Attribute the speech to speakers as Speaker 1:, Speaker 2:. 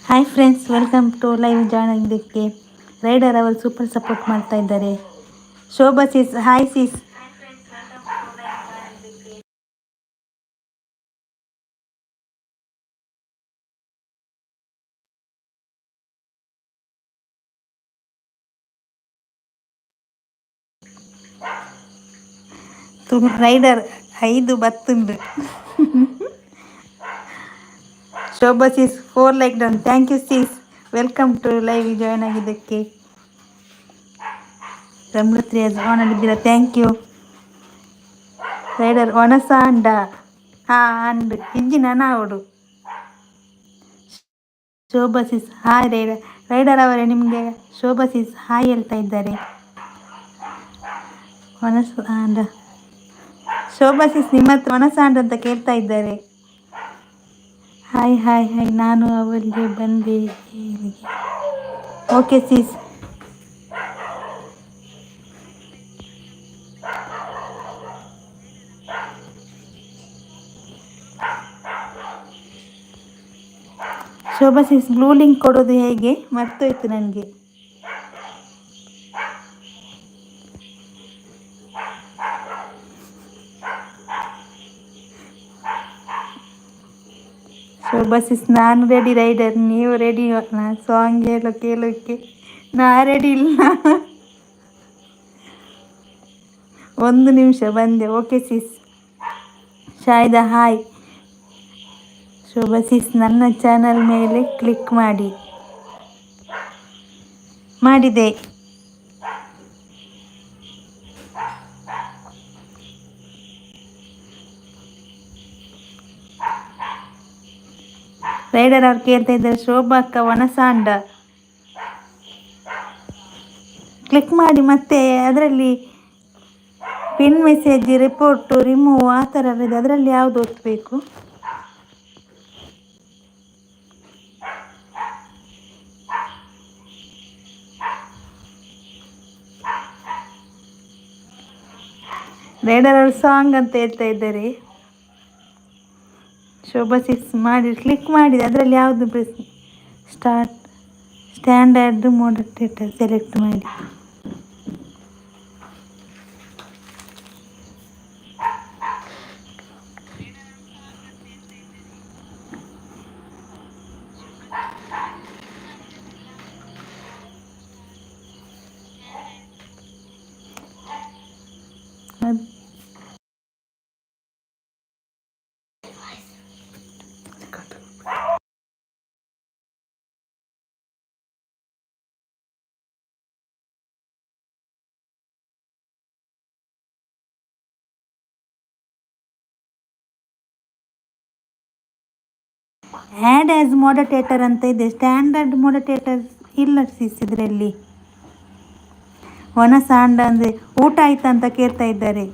Speaker 1: Hi friends, welcome to live join ಆಗಿದ್ದಕ್ಕೆ rider ಅವರು super support ಮಾಡ್ತಾ ಇದ್ದಾರೆ. Shobha sis, hi sis. Rider 5 ಬತ್ತುಂಡು. Shobha sis 4 like down. Thank you sis, welcome to live join ಆಗಿದ್ದಕ್ಕೆ. ರಮೃತ್ರಿ on ಆಗಿದ್ದೀರಾ, ಥ್ಯಾಂಕ್ ಯು. ರೈಡರ್ ಒಣಸ ಅಂಡ ಅಂಡ್ ಇಂಜಿನ ನಾವಡು. Shobha sis hi rider. Rider ಅವರೇ, ನಿಮಗೆ ಶೋಭಾ ಸಿಸ್ ಹಾಯ್ ಹೇಳ್ತಾ ಇದ್ದಾರೆ. ಒಣಸ ಅಂಡ ಶೋಭಾ ಸಿಸ್ ನಿಮ್ಮ ಹತ್ರ ಒಣಸ ಅಂಡ ಅಂತ ಕೇಳ್ತಾ ಇದ್ದಾರೆ. ಹಾಯ್ ಹಾಯ್ ಹಾಯ್, ನಾನು ಅವರಿಗೆ ಬಂದೆ ಹೇಗೆ. ಓಕೆ ಸಿಸ್. ಶೋಭಾ ಸಿಸ್ ಬ್ಲೂ ಲಿಂಕ್ ಕೊಡೋದು ಹೇಗೆ ಮರ್ತೋಯ್ತು ನನಗೆ. ಶೋಭಾ ಸಿಸ್ ನಾನು ರೆಡಿ ರೈಡರ್, ನೀವು ರೆಡಿ? ಸಾಂಗ್ ಕೇಳೋಕ್ಕೆ ನಾ ರೆಡಿ ಇಲ್ಲ. 1 ನಿಮಿಷ ಬಂದೆ. ಓಕೆ ಸಿಸ್. ಶಾಯ್ದಾ ಹಾಯ್. ಶೋಭಾ ಸಿಸ್ ನನ್ನ ಚಾನಲ್ ಮೇಲೆ ಕ್ಲಿಕ್ ಮಾಡಿದೆ. ರೈಡರ್ ಅವ್ರು ಕೇಳ್ತಾ ಇದ್ದಾರೆ, ಶೋಭಾ ಅಕ್ಕ ಒಣಸಾಂಡ ಕ್ಲಿಕ್ ಮಾಡಿ. ಮತ್ತೆ ಅದರಲ್ಲಿ ಪಿನ್ ಮೆಸೇಜ್, ರಿಪೋರ್ಟು, ರಿಮೂವ್ ಆ ಥರ ಇದೆ. ಅದರಲ್ಲಿ ಯಾವುದು ಒತ್ತಬೇಕು? ರೈಡರ್ ಅವರು ಸಾಂಗ್ ಅಂತ ಹೇಳ್ತಾ ಇದ್ದಾರೆ. ಶೋಭಾ ಸಿಸ್ ಮಾಡಿ ಕ್ಲಿಕ್ ಮಾಡಿದೆ. ಅದರಲ್ಲಿ ಯಾವುದು ಸ್ಟ್ಯಾಂಡರ್ಡ್ ಮೋಡಟೇಟರ್ ಸೆಲೆಕ್ಟ್ ಮಾಡಿ. ಆ್ಯಡ್ ಆ್ಯಸ್ ಮೋಡಟೇಟರ್ ಅಂತ ಇದೆ. ಸ್ಟ್ಯಾಂಡರ್ಡ್ ಮೋಡಟೇಟರ್ ಇಲ್ಲ ಸಿಸ್ ಇದರಲ್ಲಿ. ಒಣಸಾಂಡ ಅಂದರೆ ಊಟ ಆಯ್ತಾ ಅಂತ ಕೇಳ್ತಾ ಇದ್ದಾರೆ.